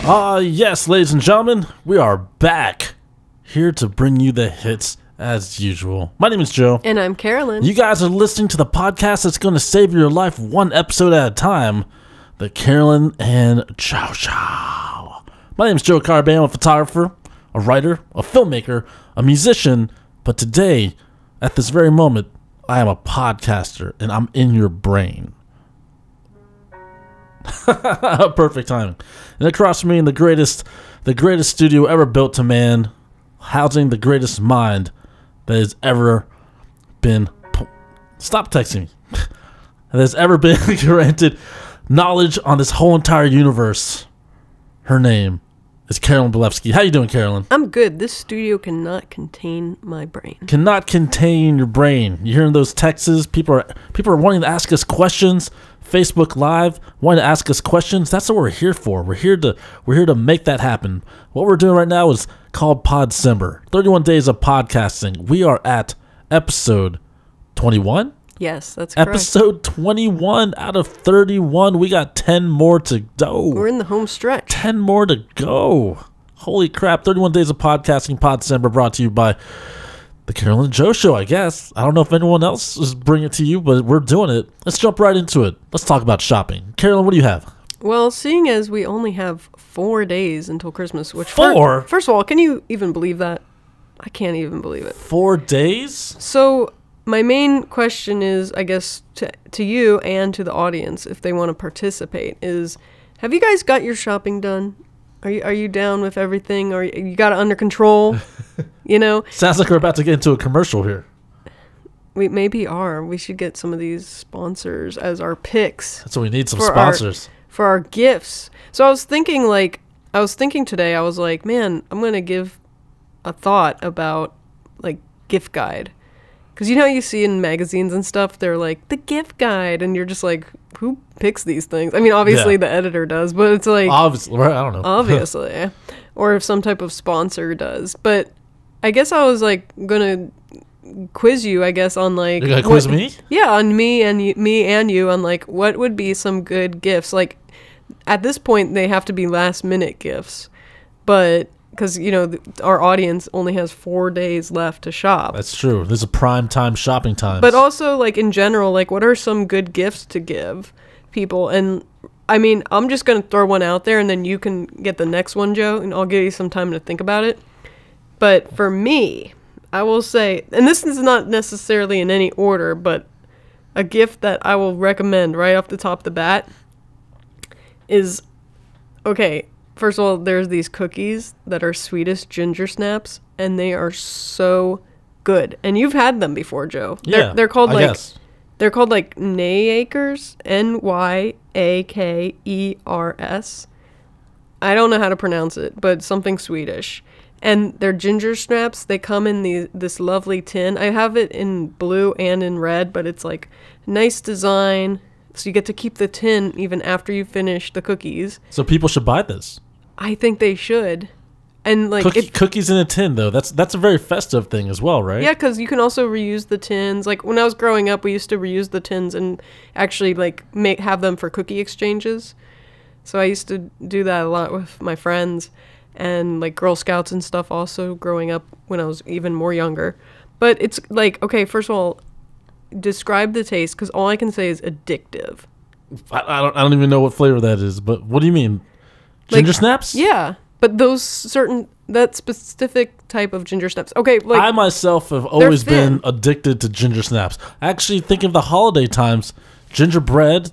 Yes, ladies and gentlemen, we are back here to bring you the hits as usual. My name is Joe. And I'm Carolyn. You guys are listening to the podcast that's going to save your life one episode at a time, the Carolyn and Joe Show. My name is Joe Carabeo. I'm a photographer, a writer, a filmmaker, a musician, but today, at this very moment, I am a podcaster, and I'm in your brain. Perfect timing. And across from me, in the greatest studio ever built to man, housing the greatest mind that has ever been. Stop texting me. That has ever been granted knowledge on this whole entire universe. Her name is Carolyn Belefski. How you doing, Carolyn? I'm good. This studio cannot contain my brain. Cannot contain your brain. You hearing those texts? People are wanting to ask us questions. Facebook Live, wanting to ask us questions. That's what we're here for. We're here to make that happen. What we're doing right now is called Podcember. 31 days of podcasting. We are at episode 21. Yes, that's correct. Episode 21 out of 31. We got 10 more to go. We're in the home stretch. 10 more to go. Holy crap. 31 days of podcasting. Podcember brought to you by the Carolyn and Joe Show, I guess. I don't know if anyone else is bringing it to you, but we're doing it. Let's jump right into it. Let's talk about shopping. Carolyn, what do you have? Well, seeing as we only have 4 days until Christmas, which... Four? First of all, can you even believe that? I can't even believe it. 4 days? So, my main question is, I guess, to you and to the audience, if they want to participate, is, have you guys got your shopping done? Are you down with everything? Or you got it under control? You know? Sounds like we're about to get into a commercial here. We maybe are. We should get some of these sponsors as our picks. That's what we need, some sponsors. For our gifts. So I was thinking today, I was like, man, I'm going to give a thought about, like, gift guide. Because you know you see in magazines and stuff, they're like, the gift guide. And you're just like, who picks these things? I mean, obviously the editor does, but it's like... Obviously, right? I don't know. Obviously. Or if some type of sponsor does. But I guess I was, like, going to quiz you, I guess, on, like... You're going to quiz me? Yeah, on me and you on, like, what would be some good gifts. Like, at this point, they have to be last-minute gifts. But... Because, you know, our audience only has 4 days left to shop. That's true. There's a prime time shopping time. But also, like, in general, like, what are some good gifts to give people? And, I mean, I'm just going to throw one out there, and then you can get the next one, Joe, and I'll give you some time to think about it. But for me, I will say, and this is not necessarily in any order, but a gift that I will recommend right off the top of the bat is, okay, first of all, there's these cookies that are Swedish ginger snaps, and they are so good. And you've had them before, Joe. Yeah, they're called I guess. They're called like Nyakers, Nyakers. I don't know how to pronounce it, but something Swedish. And they're ginger snaps. They come in this lovely tin. I have it in blue and in red, but it's like nice design. So you get to keep the tin even after you finish the cookies. So people should buy this. I think they should. And like cookies in a tin, though. That's a very festive thing as well, right? Yeah, because you can also reuse the tins. Like when I was growing up, we used to reuse the tins and actually like have them for cookie exchanges. So I used to do that a lot with my friends and like Girl Scouts and stuff also growing up when I was even more younger. But it's like, okay, first of all, describe the taste, because all I can say is addictive. I don't even know what flavor that is, but what do you mean? Ginger snaps? Yeah, but that specific type of ginger snaps. Okay, like I myself have always been addicted to ginger snaps. I actually think of the holiday times, gingerbread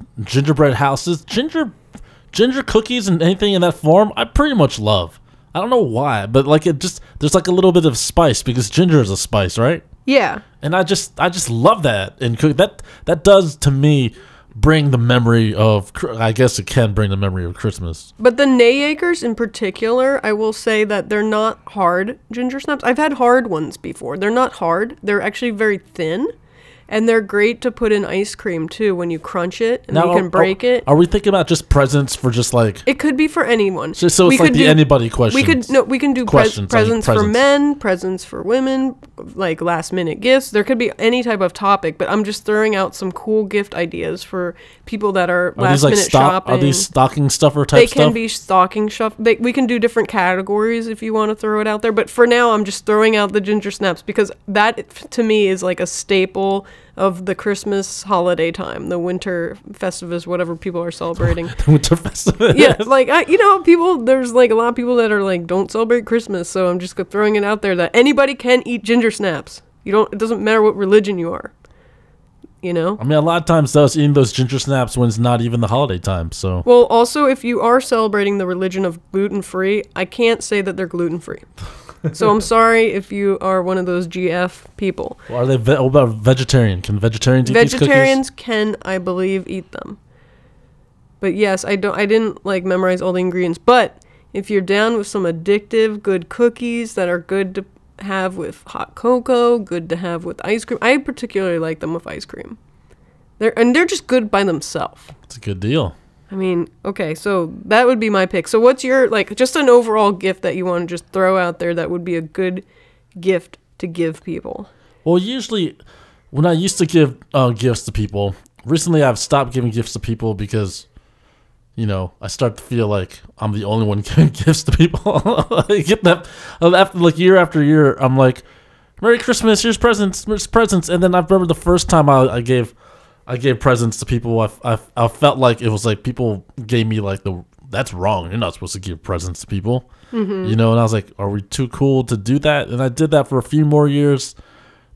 houses, ginger cookies and anything in that form, I pretty much love. I don't know why, but like there's like a little bit of spice because ginger is a spice, right? Yeah. And I just love that. And that does to me bring the memory of, I guess it can bring the memory of Christmas. But the Nyakers in particular, I will say that they're not hard ginger snaps. I've had hard ones before. They're not hard. They're actually very thin. And they're great to put in ice cream too when you crunch it and Now, you can break it. Are we thinking about just presents for just like? It could be for anyone. So it's like the anybody question. We can do presents for men, presents for women, like last minute gifts. There could be any type of topic, but I'm just throwing out some cool gift ideas for people that are last minute shopping. Are these stocking stuffer type stuff? They can be stocking stuff. We can do different categories if you want to throw it out there. But for now, I'm just throwing out the ginger snaps because that to me is like a staple of the Christmas holiday time, the winter festivus, whatever people are celebrating. The winter festivus. Yeah, like there's like a lot of people that are like, don't celebrate Christmas, so I'm just throwing it out there that anybody can eat ginger snaps. It doesn't matter what religion you are. You know? I mean, a lot of times I was eating those ginger snaps when it's not even the holiday time, so. Well, also, if you are celebrating the religion of gluten-free, I can't say that they're gluten-free. So I'm sorry if you are one of those GF people. Well, are they? What about vegetarian? Can vegetarians eat these cookies? Vegetarians can, I believe, eat them. But yes, I didn't like memorize all the ingredients. But if you're down with some addictive, good cookies that are good to have with hot cocoa, good to have with ice cream. I particularly like them with ice cream. They're just good by themselves. It's a good deal. I mean, okay, so that would be my pick. So what's your, like, just an overall gift that you want to just throw out there that would be a good gift to give people? Well, usually when I used to give gifts to people, recently I've stopped giving gifts to people because, I start to feel like I'm the only one giving gifts to people. I get that after like year after year, I'm like, Merry Christmas, here's presents. And then I remember the first time I gave presents to people, I felt like it was like people gave me like that's wrong. You're not supposed to give presents to people. Mm-hmm. And I was like, are we too cool to do that? And I did that for a few more years.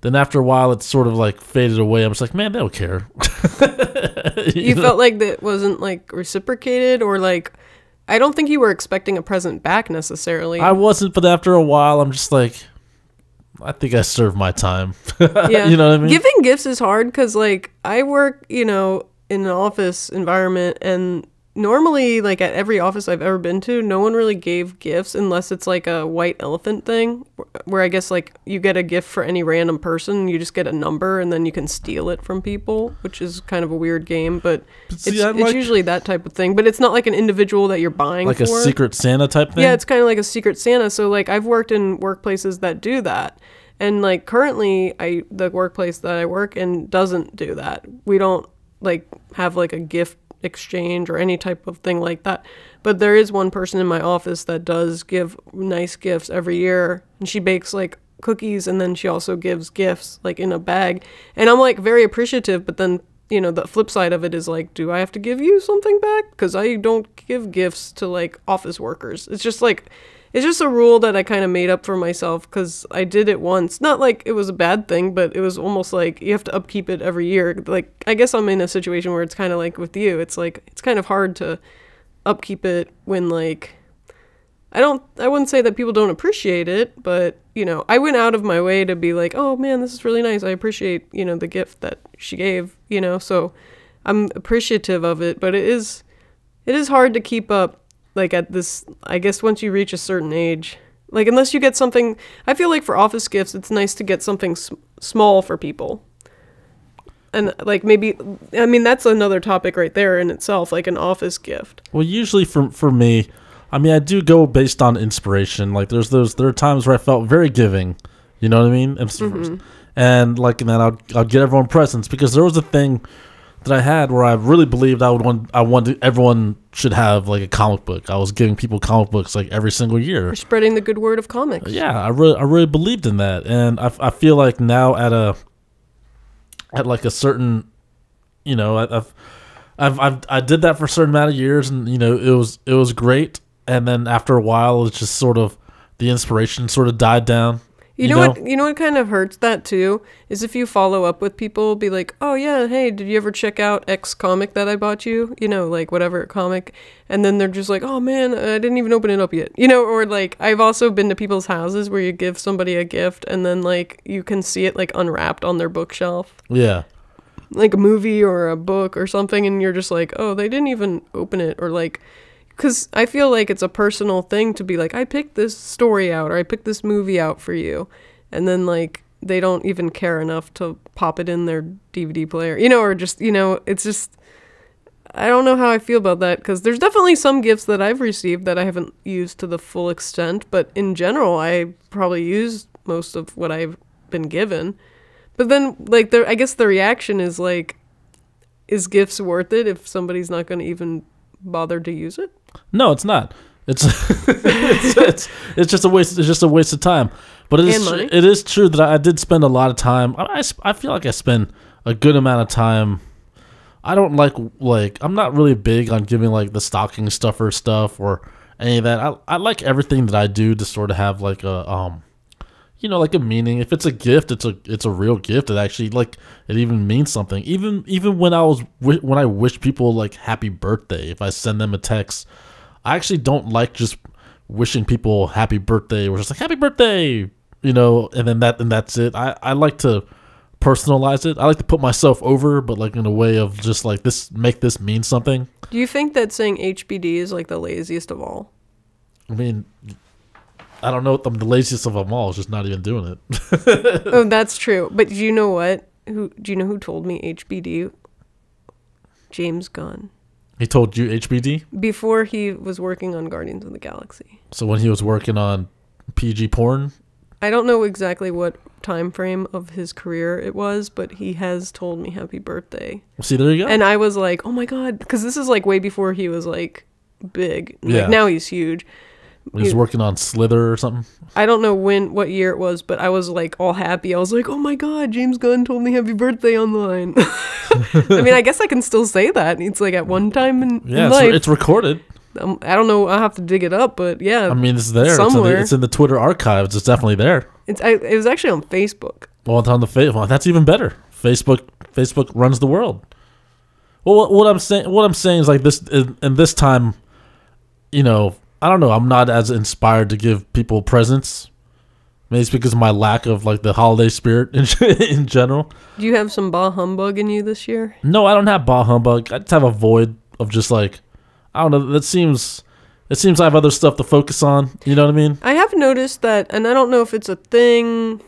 Then after a while, it sort of like faded away. I was like, man, they don't care. You felt like that wasn't like reciprocated, or like, I don't think you were expecting a present back necessarily. I wasn't, but after a while, I'm just like, I think I served my time. Yeah. You know what I mean? Giving gifts is hard because like I work, in an office environment, and normally like at every office I've ever been to, no one really gave gifts unless it's like a white elephant thing where I guess like you get a gift for any random person, you just get a number and then you can steal it from people, which is kind of a weird game, but it's usually that type of thing, but it's not like an individual that you're buying like for. A Secret Santa type thing? Yeah, it's kind of like a Secret Santa. So like I've worked in workplaces that do that. And like currently the workplace that I work in doesn't do that. We don't like have like a gift exchange or any type of thing like that. But there is one person in my office that does give nice gifts every year. And she bakes like cookies, and then she also gives gifts like in a bag. And I'm like very appreciative, but then the flip side of it is like, do I have to give you something back? Because I don't give gifts to like office workers. It's just a rule that I kind of made up for myself because I did it once. Not like it was a bad thing, but it was almost like you have to upkeep it every year. Like, I guess I'm in a situation where it's kind of like with you. It's like, it's kind of hard to upkeep it when like, I wouldn't say that people don't appreciate it, but, I went out of my way to be like, oh man, this is really nice. I appreciate, the gift that she gave, so I'm appreciative of it, but it is hard to keep up. Like at this, I guess once you reach a certain age, like unless you get something, I feel like for office gifts, it's nice to get something small for people. And like maybe, I mean, that's another topic right there in itself, like an office gift. Well, usually for me, I mean, I do go based on inspiration. Like there are times where I felt very giving, you know what I mean? And like, and then I'll get everyone presents because there was a thing that I had where I really believed I wanted everyone should have like a comic book. I was giving people comic books like every single year. You're spreading the good word of comics. Yeah, I really believed in that, and I feel like now at like a certain, I did that for a certain amount of years, and it was great, and then after a while, it's just sort of the inspiration sort of died down. You know what kind of hurts that too is if you follow up with people, be like, oh yeah, hey, did you ever check out X comic that I bought you? Like whatever comic, and then they're just like, oh man, I didn't even open it up yet. Or like I've also been to people's houses where you give somebody a gift and then like you can see it like unwrapped on their bookshelf. Yeah. Like a movie or a book or something, and you're just like, oh, they didn't even open it, or like. Because I feel like it's a personal thing to be like, I picked this story out or I picked this movie out for you. And then, like, they don't even care enough to pop it in their DVD player, you know, or just, you know, it's just, I don't know how I feel about that, because there's definitely some gifts that I've received that I haven't used to the full extent, but in general, I probably used most of what I've been given. But then, like, I guess the reaction is like, is gifts worth it if somebody's not going to even bother to use it? No, it's not. It's it's just a waste. It's just a waste of time. But it is true that I did spend a lot of time. I feel like I spend a good amount of time. I don't like I'm not really big on giving like the stocking stuffer stuff or any of that. I like everything that I do to sort of have like a you know, like a meaning. If it's a gift, it's a real gift. It actually like it even means something. Even when I wish people like happy birthday, if I send them a text, I actually don't like just wishing people happy birthday or just like happy birthday, you know, and then that's it. I like to personalize it. I like to put myself over, but like in a way of just like make this mean something. Do you think that saying HBD is like the laziest of all? I mean, I don't know. I'm the laziest of them all. Is just not even doing it. Oh, that's true. But do you know what? Do you know who told me HBD? James Gunn. He told you HBD? Before he was working on Guardians of the Galaxy. So when he was working on PG porn? I don't know exactly what time frame of his career it was, but he has told me happy birthday. See, there you go. And I was like, oh my God, because this is like way before he was like big. Yeah. Like, now he's huge. He was working on Slither or something. I don't know what year it was, but I was like all happy. I was like, oh my God, James Gunn told me happy birthday online. I mean, I guess I can still say that. It's like at one time in life. It's recorded. I don't know. I'll have to dig it up, but yeah. I mean, it's there. Somewhere. It's in the Twitter archives. It's definitely there. It was actually on Facebook. Well, it's on the Facebook. That's even better. Facebook runs the world. Well, what I'm saying is like this, in this time, you know, I don't know. I'm not as inspired to give people presents. Maybe it's because of my lack of like the holiday spirit in general. Do you have some bah humbug in you this year? No, I don't have bah humbug. I just have a void of just like, I don't know. It seems I have other stuff to focus on. You know what I mean? I have noticed that, and I don't know if it's a thing.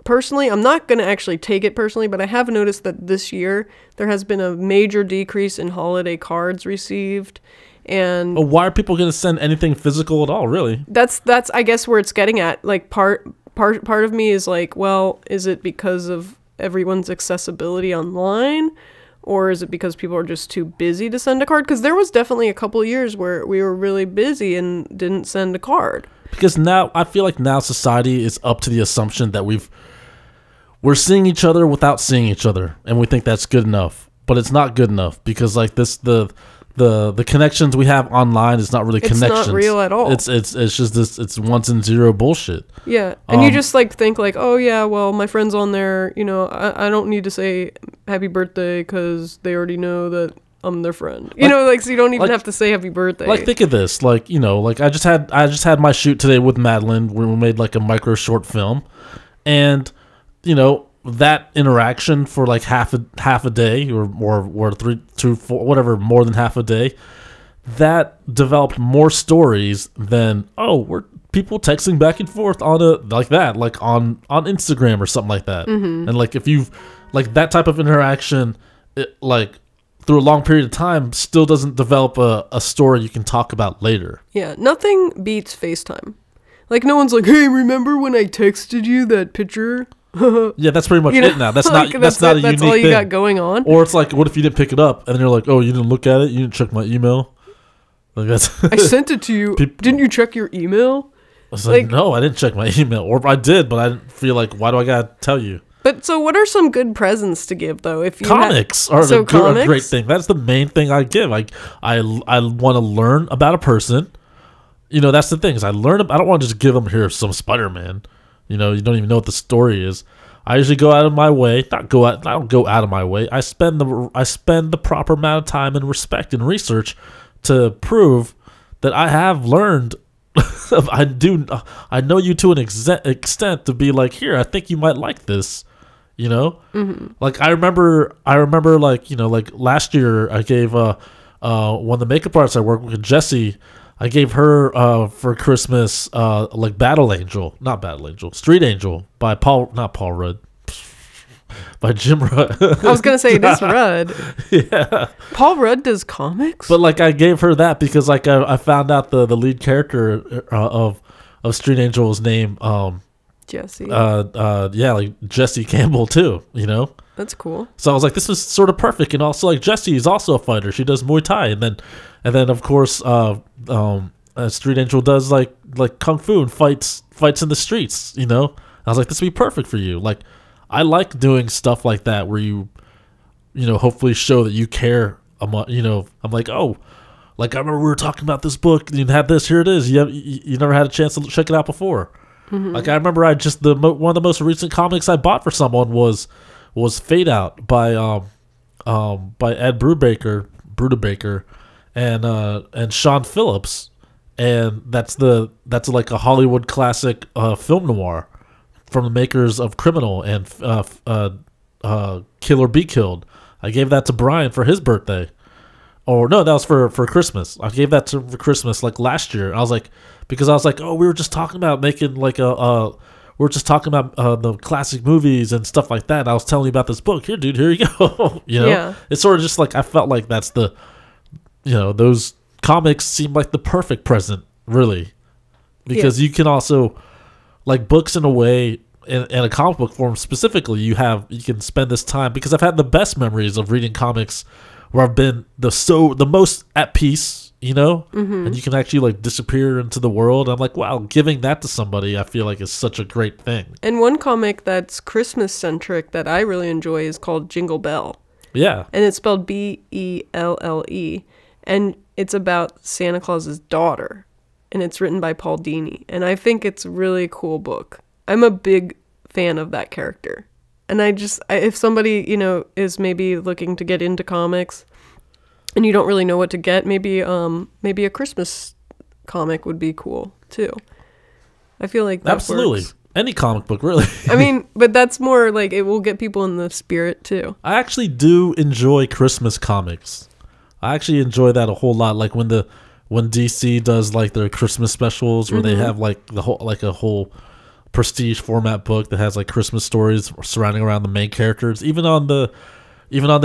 Personally, I'm not going to actually take it personally, but I have noticed that this year there has been a major decrease in holiday cards received. And why are people going to send anything physical at all, really? That's I guess where it's getting at. Like part of me is like, well, is it because of everyone's accessibility online, or is it because people are just too busy to send a card? Because there was definitely a couple of years where we were really busy and didn't send a card. Because now I feel like now society is up to the assumption that we're seeing each other without seeing each other, and we think that's good enough, but it's not good enough because like the connections we have online is not really connections. It's not real at all. It's just this. It's ones and zero bullshit. Yeah, and you just like think like, oh yeah, well my friend's on there. You know, I don't need to say happy birthday because they already know that I'm their friend. You know, like so you don't even have to say happy birthday. Like think of this, like you know, like I just had my shoot today with Madeline where we made like a micro short film, and you know. That interaction for like half a day or 3 to 4 whatever, more than half a day, that developed more stories than we're people texting back and forth on like on Instagram or something like that. And like if you've like that type of interaction, it, like through a long period of time, still doesn't develop a story you can talk about later. Yeah, nothing beats FaceTime. Like no one's like, hey, remember when I texted you that picture? Yeah, that's pretty much it now. That's like, not that's not a unique thing. That's all you got going on. Or it's like, what if you didn't pick it up and then you're like, oh, you didn't look at it, you didn't check my email. Like that's I sent it to you. Didn't you check your email? I was like, no, I didn't check my email, or I did, but I didn't feel like, why do I gotta tell you? But so, what are some good presents to give though? If you comics are a great thing. That's the main thing I give. I want to learn about a person. You know, that's the thing. Is I don't want to just give them here some Spider-Man. You know, you don't even know what the story is. I usually go out of my way. I don't go out of my way. I spend the proper amount of time and respect and research to prove that I have learned. I know you to an extent to be like, here, I think you might like this. You know, like I remember like, you know, like last year I gave one of the makeup artists I worked with, Jessie. I gave her for Christmas like Street Angel by not Paul Rudd. by Jim Rudd. I was gonna say it is Rudd. Yeah. Paul Rudd does comics. But like I gave her that because like I found out the lead character of Street Angel's name Jesse. Yeah, like Jesse Campbell too, you know? That's cool. So I was like, this was sort of perfect. And also like Jessie is also a fighter. She does Muay Thai, and then of course Street Angel does like kung fu and fights in the streets, you know? I was like, this would be perfect for you. Like, I like doing stuff like that where you know, hopefully show that you care. You know, I'm like, oh, like I remember we were talking about this book. You had this. Here it is. You never had a chance to check it out before. Mm-hmm. Like I remember, one of the most recent comics I bought for someone was Fade Out by Ed Brubaker and Sean Phillips, and that's like a Hollywood classic film noir from the makers of Criminal and Kill or Be Killed. I gave that to Brian for his birthday. Or no, that was for Christmas. I gave that for Christmas like last year. I was like, oh, we were just talking about making like we were just talking about the classic movies and stuff like that. And I was telling you about this book. Here, dude, here you go. You know, yeah. It's sort of just like I felt like that's the, you know, those comics seem like the perfect present, really, because you can also like books in a way. In a comic book form specifically, you can spend this time, because I've had the best memories of reading comics where I've been the most at peace, you know, and you can actually like disappear into the world. I'm like, wow, giving that to somebody I feel like is such a great thing. And one comic that's Christmas centric that I really enjoy is called Jingle Bell. Yeah. And it's spelled Belle, and it's about Santa Claus's daughter, and it's written by Paul Dini, and I think it's a really cool book. I'm a big fan of that character. And if somebody, you know, is maybe looking to get into comics and you don't really know what to get, maybe a Christmas comic would be cool too. I feel like that absolutely works. Any comic book, really. I mean, but that's more like it will get people in the spirit too. I actually do enjoy Christmas comics. I actually enjoy that a whole lot. Like when DC does like their Christmas specials where they have like a whole prestige format book that has like Christmas stories surrounding around the main characters. Even on the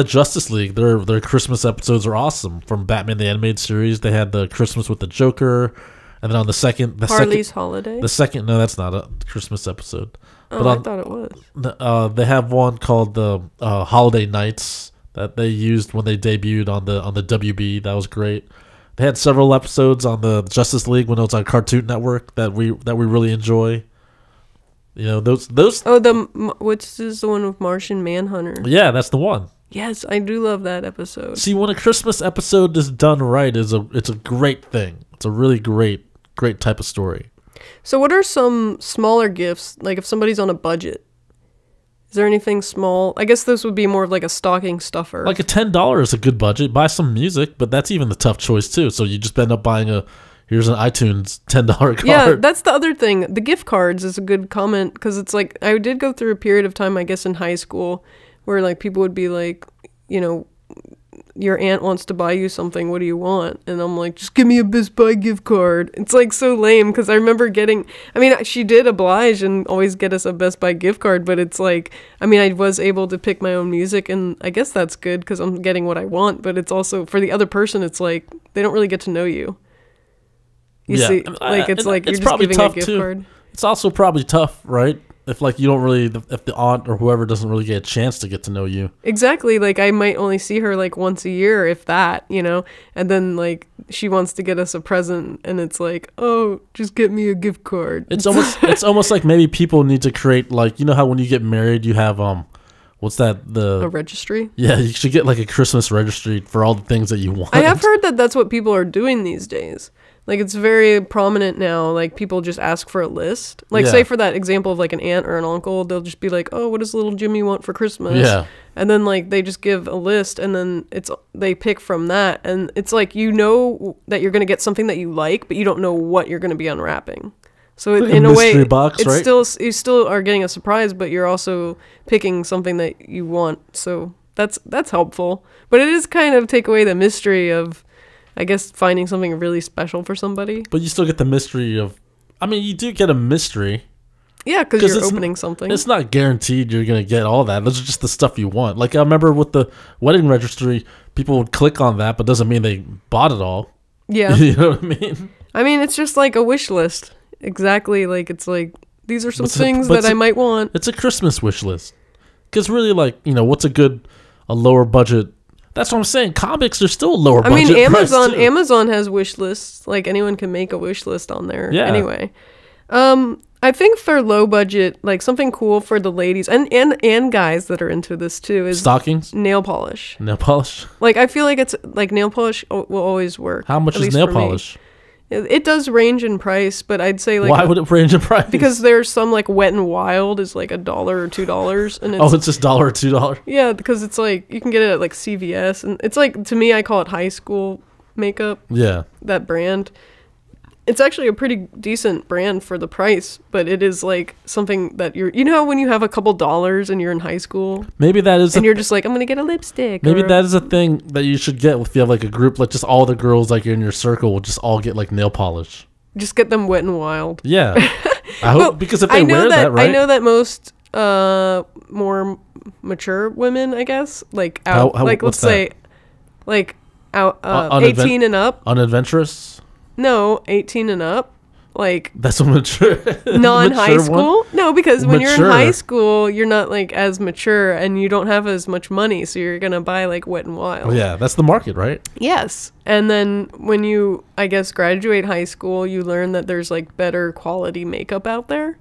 Justice League, their Christmas episodes are awesome. From Batman the Animated Series, they had the Christmas with the Joker, and then on Harley's Holiday. No, that's not a Christmas episode. Oh, but I thought it was. They have one called the Holiday Nights that they used when they debuted on the WB. That was great. They had several episodes on the Justice League when it was on Cartoon Network that we really enjoy. You know, those. Oh, which is the one with Martian Manhunter? Yeah, that's the one. Yes, I do love that episode. See, when a Christmas episode is done right, it's a great thing. It's a really great type of story. So, what are some smaller gifts? Like, if somebody's on a budget, is there anything small? I guess this would be more of like a stocking stuffer. Like $10 is a good budget. Buy some music, but that's even the tough choice too. So you just end up buying here's an iTunes $10 card. Yeah, that's the other thing. The gift cards is a good comment, because it's like I did go through a period of time, I guess, in high school where like people would be like, you know, your aunt wants to buy you something, what do you want? And I'm like, just give me a Best Buy gift card. It's like so lame, because I remember she did oblige and always get us a Best Buy gift card, but it's like, I mean, I was able to pick my own music, and I guess that's good because I'm getting what I want, but it's also, for the other person, it's like, they don't really get to know you. You see, like, it's like you're just giving a gift card. It's also probably tough, right? If like you don't really, if the aunt or whoever doesn't really get a chance to get to know you. Exactly. Like I might only see her like once a year, if that, you know, and then like she wants to get us a present, and it's like, oh, just get me a gift card. It's almost like maybe people need to create, like, you know how when you get married you have what's that, a registry? Yeah, you should get like a Christmas registry for all the things that you want. I have heard that that's what people are doing these days. Like, it's very prominent now. Like, people just ask for a list. Like, say for that example of, like, an aunt or an uncle, they'll just be like, oh, what does little Jimmy want for Christmas? Yeah. And then, like, they just give a list, and then they pick from that. And it's like, you know that you're going to get something that you like, but you don't know what you're going to be unwrapping. So, like in a way, box, it's right? you still are getting a surprise, but you're also picking something that you want. So, that's helpful. But it is kind of take away the mystery of, I guess, finding something really special for somebody. But you still get the mystery of, I mean, you do get a mystery. Yeah, because you're opening something. It's not guaranteed you're going to get all that. Those are just the stuff you want. Like, I remember with the wedding registry, people would click on that, but doesn't mean they bought it all. Yeah. You know what I mean? I mean, it's just like a wish list. Exactly. Like, it's like, these are some things that I might want. It's a Christmas wish list. Because really, like, you know, what's a lower budget? That's what I'm saying. Comics are still a lower budget. I mean, Amazon has wish lists. Like, anyone can make a wish list on there. Yeah. Anyway. I think for low budget, like something cool for the ladies and guys that are into this too is stockings, nail polish. Nail polish. Like I feel like it's like nail polish will always work. How much is nail polish? It does range in price, but I'd say like why would it range in price? Because there's some like Wet n Wild is like $1 or $2, and it's just $1 or $2. Yeah, because it's like you can get it at like CVS, and it's like to me I call it high school makeup. Yeah, that brand. It's actually a pretty decent brand for the price, but it is like something that you know how when you have a couple dollars and you're in high school? Maybe that is... And you're just like, I'm going to get a lipstick. Maybe that is a thing that you should get if you have like a group, like just all the girls like in your circle will just all get like nail polish. Just get them Wet n Wild. Yeah. I hope, because if they wear that, right? I know that most more mature women, I guess, like out, like let's say, like out 18 and up. Unadventurous? No, 18 and up. Like that's a mature non-high school. One? No, because when you're in high school, you're not like as mature and you don't have as much money, so you're gonna buy like Wet n Wild. Well, yeah, that's the market, right? Yes, and then when you, I guess, graduate high school, you learn that there's like better quality makeup out there.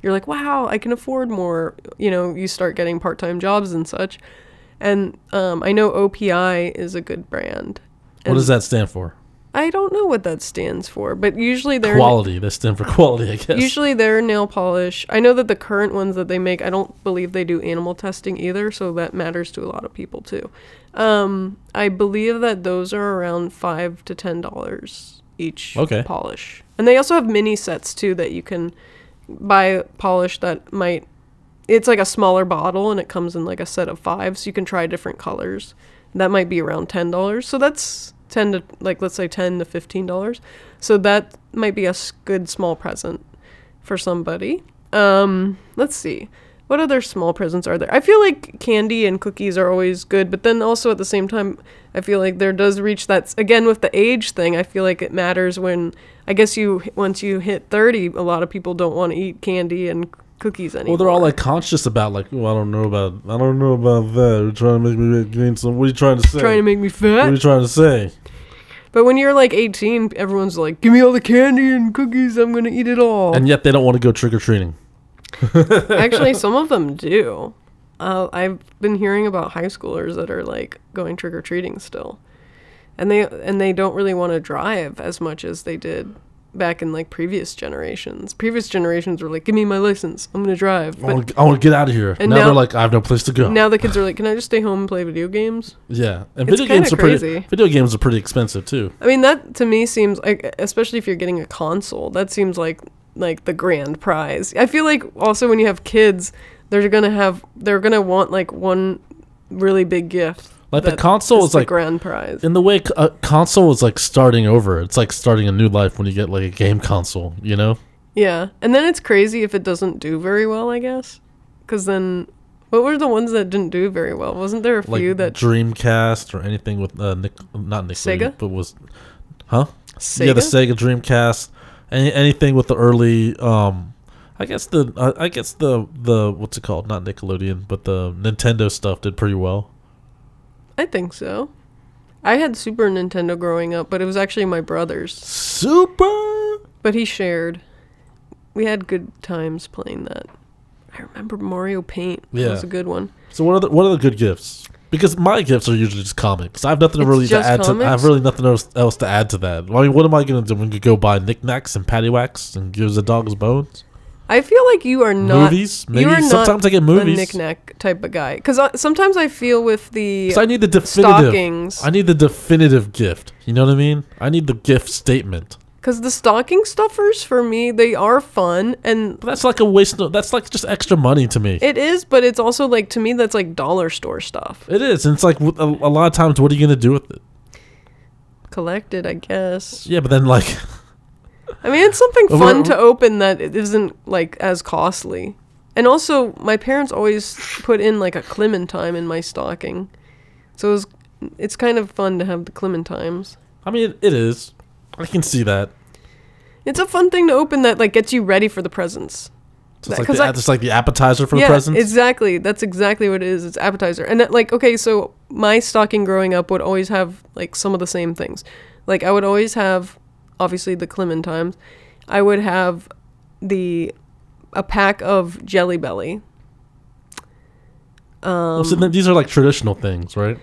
You're like, wow, I can afford more. You know, you start getting part-time jobs and such. And I know OPI is a good brand. What does that stand for? I don't know what that stands for, but usually they're... Quality. They stand for quality, I guess. Usually they're nail polish. I know that the current ones that they make, I don't believe they do animal testing either, so that matters to a lot of people too. I believe that those are around $5 to $10 each polish. And they also have mini sets too that you can buy polish that might... It's like a smaller bottle and it comes in like a set of 5, so you can try different colors. That might be around $10. So that's... let's say $10 to $15, so that might be a good small present for somebody. Let's see, what other small presents are there? I feel like candy and cookies are always good, but then also at the same time I feel like there does reach that, again with the age thing, I feel like it matters when, I guess once you hit 30, a lot of people don't want to eat candy and cookies anymore. Well, they're all like conscious about like, oh, I don't know about that. You're trying to make me gain some. What are you trying to say? Trying to make me fat? What are you trying to say? But when you're like 18, everyone's like, give me all the candy and cookies, I'm gonna eat it all. And yet they don't want to go trick-or-treating. Actually, some of them do. I've been hearing about high schoolers that are like going trick-or-treating still, and they don't really want to drive as much as they did back in like previous generations. Previous generations were like, give me my license, I'm gonna drive. But I want to get out of here. And now they're like, I have no place to go. Now the kids are like, can I just stay home and play video games? Yeah, and video games are pretty expensive too. I mean, that to me seems like, especially if you're getting a console, that seems like the grand prize. I feel like also when you have kids, they're gonna want like one really big gift. Like the console is like grand prize. In the way a console is like starting over. It's like starting a new life when you get like a game console, you know? Yeah. And then it's crazy if it doesn't do very well, I guess. Because then, what were the ones that didn't do very well? Wasn't there a few that... Dreamcast or anything with, not Sega? But was... Huh? Sega? Yeah, the Sega Dreamcast. Anything with the early... I guess the what's it called? Not Nickelodeon, but the Nintendo stuff did pretty well. I think so. I had Super Nintendo growing up, but it was actually my brother's. Super? But he shared. We had good times playing that. I remember Mario Paint. Yeah. That was a good one. So what are the good gifts? Because my gifts are usually just comics. I have nothing really to add to. I have really nothing else to add to that. I mean, what am I gonna do? I'm gonna go buy knickknacks and paddywhacks and give the dogs bones. I feel like you are not... Movies? Maybe sometimes I get movies. A knick-knack type of guy. Because sometimes I feel with the I need the definitive... stockings... I need the definitive gift. You know what I mean? I need the gift statement. Because the stocking stuffers, for me, they are fun. But that's like a waste... That's like just extra money to me. It is, but it's also like, to me, that's like dollar store stuff. It is. And it's like, a lot of times, what are you going to do with it? Collect it, I guess. Yeah, but then like... I mean, it's something fun to open that it isn't like as costly. And also, my parents always put in like a clementine in my stocking, so it's kind of fun to have the clementines. I mean, it is. I can see that. It's a fun thing to open that like gets you ready for the presents. It's like the appetizer for the presents? Exactly. That's exactly what it is. It's appetizer. And that, like, okay, so my stocking growing up would always have like some of the same things. Like I would always have, obviously, the clementines. I would have a pack of Jelly Belly. So these are like traditional things, right?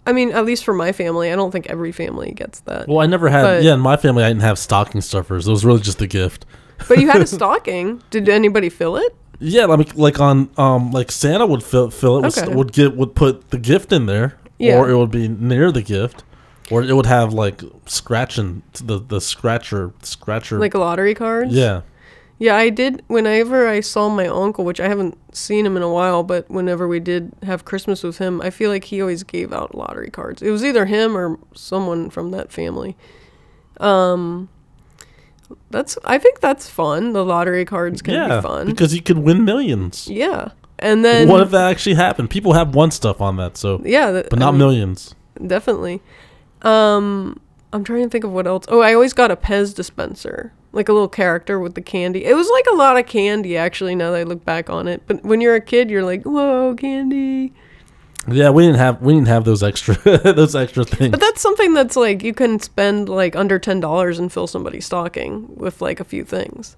I mean, at least for my family. I don't think every family gets that. Well, I never had... in my family, I didn't have stocking stuffers. It was really just a gift. But you had a stocking. Did anybody fill it? Yeah, like on like Santa would fill it. Okay. Would put the gift in there, or it would be near the gift, or it would have like scratching the scratcher like lottery cards. Yeah. Yeah, I did. Whenever I saw my uncle, which I haven't seen him in a while, but whenever we did have Christmas with him, I feel like he always gave out lottery cards. It was either him or someone from that family. I think that's fun. The lottery cards can be fun because you could win millions. Yeah, and then what if that actually happened? People have won stuff on that, so but not millions. Definitely. I'm trying to think of what else. Oh, I always got a Pez dispenser. Like a little character with the candy. It was like a lot of candy, actually, now that I look back on it. But when you're a kid, you're like, whoa, candy. Yeah, we didn't have those extra things. But that's something that's like you can spend like under $10 and fill somebody's stocking with like a few things.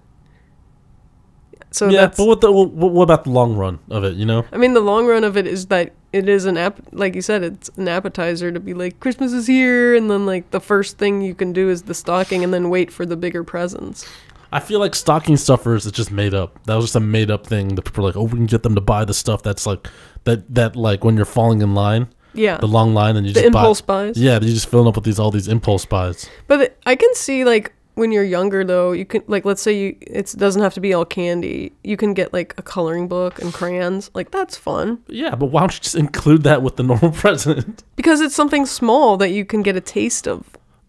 So yeah, but what about the long run of it? You know, I mean, the long run of it is that it is like you said, it's an appetizer to be like Christmas is here, and then like the first thing you can do is the stocking, and then wait for the bigger presents. I feel like stocking stuffers is just made up. That was just a made up thing that people are like, oh, we can get them to buy the stuff that's like that like when you're falling in line. Yeah, the long line, and you just impulse buys. Yeah, you're just filling up with all these impulse buys. But I can see like when you're younger though, you can like let's say it doesn't have to be all candy. You can get like a coloring book and crayons. Like that's fun. Yeah, but why don't you just include that with the normal present? Because it's something small that you can get a taste of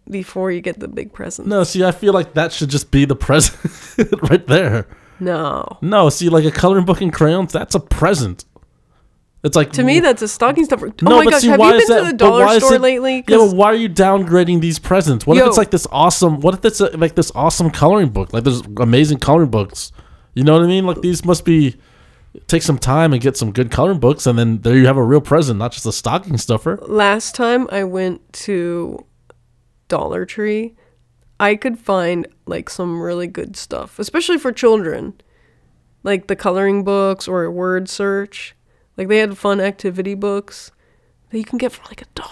before you get the big present. No, see, I feel like that should just be the present right there. No, see, like a coloring book and crayons, that's a present. It's like to me, that's a stocking stuffer. Oh my gosh, have you been to the dollar store lately? Yeah, but why are you downgrading these presents? What if it's like this awesome? What if it's like this awesome coloring book? Like there's amazing coloring books. You know what I mean? Like these must be take some time and get some good coloring books, and then there you have a real present, not just a stocking stuffer. Last time I went to Dollar Tree, I could find like some really good stuff, especially for children, like the coloring books or a word search. Like they had fun activity books that you can get for like $1.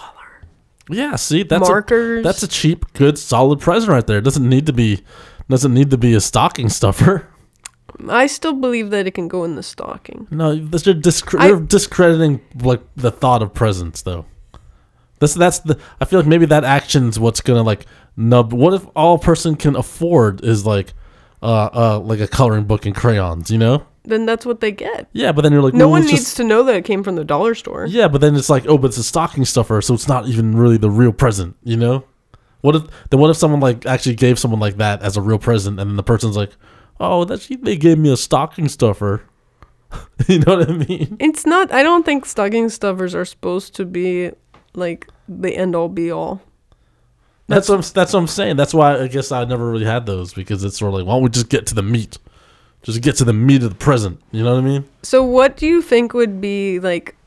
Yeah, see, that's markers. That's a cheap, good, solid present right there. It doesn't need to be a stocking stuffer. I still believe that it can go in the stocking. No, you're discrediting like the thought of presents, though. I feel like maybe that action's what's gonna like nub. What if all a person can afford is like a coloring book and crayons? You know. Then that's what they get. Yeah, but then you're like, no one needs to know that it came from the dollar store. Yeah, but then it's like, oh, but it's a stocking stuffer, so it's not even really the real present, you know? What if someone like actually gave someone like that as a real present, and then the person's like, oh, they gave me a stocking stuffer. You know what I mean? It's not. I don't think stocking stuffers are supposed to be like the end all be all. That's what I'm saying. That's why I guess I never really had those, because it's sort of like, why don't we just get to the meat? Just get to the meat of the present. You know what I mean? So what do you think would be like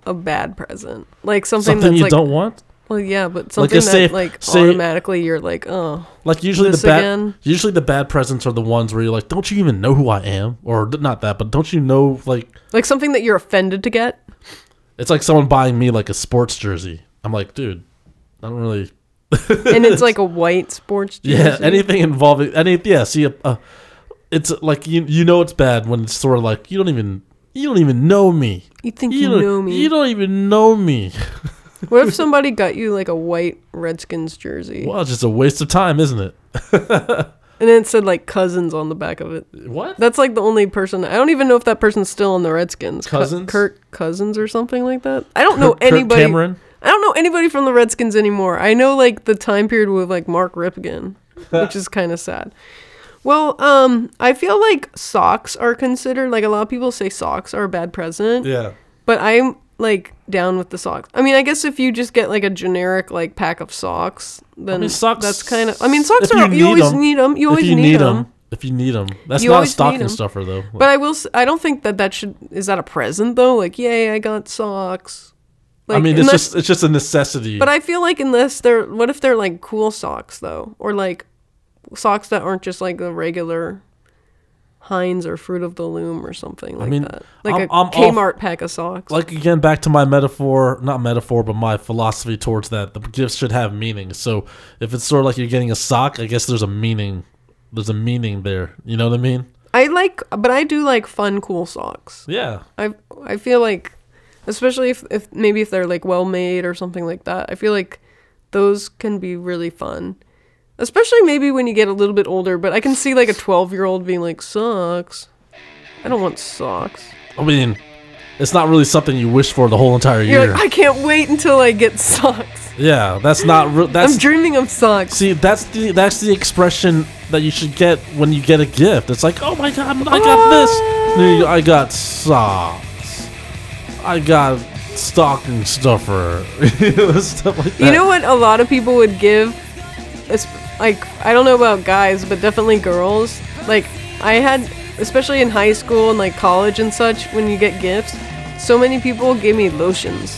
a bad present? Like something that's you like, don't want? Well, yeah, but something automatically you're like, oh. Like usually the bad presents are the ones where you're like, don't you even know who I am? Or not that, but don't you know like something that you're offended to get? It's like someone buying me like a sports jersey. I'm like, dude, I don't really. And it's like a white sports jersey. Yeah, anything involving see it's like you know it's bad when it's sort of like you don't even know me. You think you know me? You don't even know me. What if somebody got you like a white Redskins jersey? Well, it's just a waste of time, isn't it? And then it said like Cousins on the back of it. What? That's like the only person. I don't even know if that person's still on the Redskins. Cousins? Kirk Cousins or something like that. I don't know anybody. Cameron? I don't know anybody from the Redskins anymore. I know like the time period with like Mark Ripken. which is kind of sad. Well, I feel like socks are considered, like a lot of people say socks are a bad present. Yeah. But I'm like down with the socks. I mean, I guess if you just get like a generic like pack of socks, then socks, that's kind of. I mean, socks you are you always need them. You always need them. If you need them, that's not a stocking stuffer though. But I don't think that should. Is that a present though? Like, yay, I got socks. Like, I mean, it's just a necessity. But I feel like what if they're like cool socks though, or like socks that aren't just like the regular Heinz or Fruit of the Loom or something like that. Like a Kmart pack of socks. Like, again, back to my not metaphor, but my philosophy towards that. The gifts should have meaning. So if it's sort of like you're getting a sock, I guess there's a meaning. There's a meaning there. You know what I mean? But I do like fun, cool socks. Yeah. I feel like, especially if maybe if they're like well made or something like that, I feel like those can be really fun. Especially maybe when you get a little bit older, but I can see like a 12-year-old being like, socks. I don't want socks. I mean, it's not really something you wish for the whole entire year. You're like, I can't wait until I get socks. Yeah, that's not that's I'm dreaming of socks. See, that's the expression that you should get when you get a gift. It's like, oh my god, I got this. I got socks. I got stocking stuffer. Stuff like that. You know what a lot of people would give? It's like, I don't know about guys, but definitely girls. Like, I had, especially in high school and like college and such, when you get gifts, so many people gave me lotions.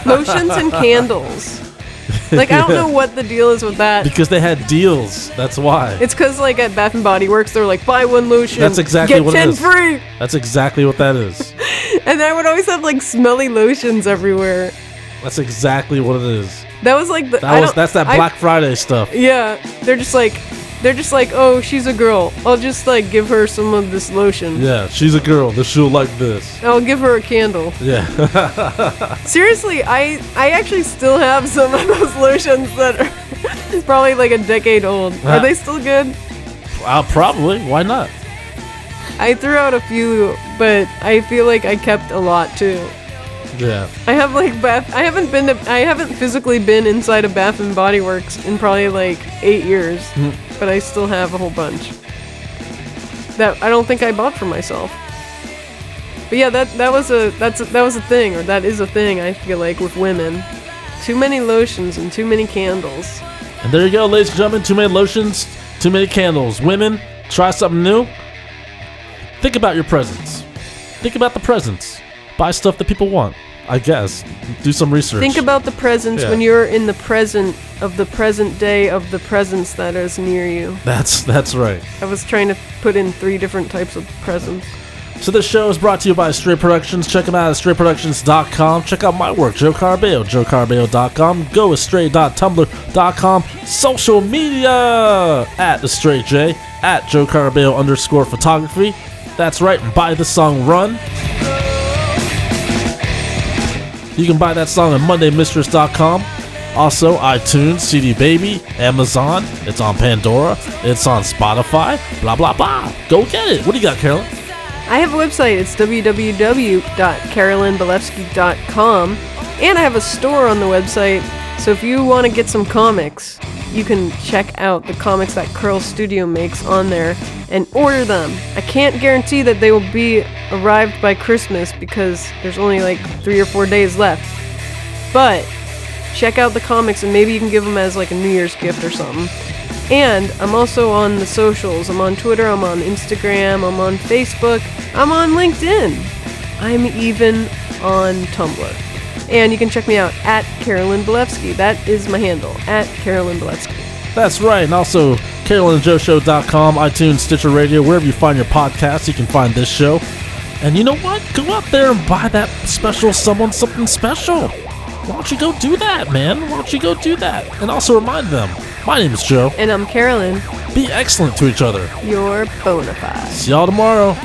Lotions and candles. Like, I don't know what the deal is with that. Because they had deals. That's why. It's because, like, at Bath & Body Works, they're like, buy one lotion, that's exactly get what 10 it is. free. That's exactly what that is. And I would always have, like, smelly lotions everywhere. That's exactly what it is. That was, like, that's that Black Friday stuff. Yeah. They're just like, oh, she's a girl. I'll just, like, give her some of this lotion. Yeah, she's a girl. She'll like this. I'll give her a candle. Yeah. Seriously, I actually still have some of those lotions that are probably like a decade old. Are they still good? Probably. Why not? I threw out a few, but I feel like I kept a lot too. Yeah. I have like I haven't physically been inside a Bath and Body Works in probably like 8 years, but I still have a whole bunch that I don't think I bought for myself. But yeah, that was a thing, or that is a thing. I feel like with women, too many lotions and too many candles. And there you go, ladies and gentlemen. Too many lotions, too many candles. Women, try something new. Think about your presents. Think about the presents. Buy stuff that people want, I guess. Do some research. Think about the presents when you're in the present of the present day of the presents that is near you. That's right. I was trying to put in 3 different types of presents. So this show is brought to you by Astray Productions. Check them out at astrayproductions.com. Check out my work, Joe Carabeo, joecarabeo.com. Go astray.tumblr.com. Social media at AstrayJ, at Joe Carabeo _photography. That's right, and buy the song Run. You can buy that song at mondaymistress.com. Also, iTunes, CD Baby, Amazon. It's on Pandora. It's on Spotify. Blah, blah, blah. Go get it. What do you got, Carolyn? I have a website. It's www.carolynbelefski.com. And I have a store on the website. So if you want to get some comics, you can check out the comics that Curl Studio makes on there and order them. I can't guarantee that they will be arrived by Christmas because there's only like 3 or 4 days left. But check out the comics and maybe you can give them as like a New Year's gift or something. And I'm also on the socials. I'm on Twitter, I'm on Instagram, I'm on Facebook, I'm on LinkedIn. I'm even on Tumblr. And you can check me out at Carolyn Belefski. That is my handle, at Carolyn Belefski. That's right. And also, CarolynandJoeShow.com, iTunes, Stitcher Radio, wherever you find your podcasts, you can find this show. And you know what? Go out there and buy that special someone something special. Why don't you go do that, man? Why don't you go do that? And also remind them, my name is Joe. And I'm Carolyn. Be excellent to each other. You're bona fide. See y'all tomorrow.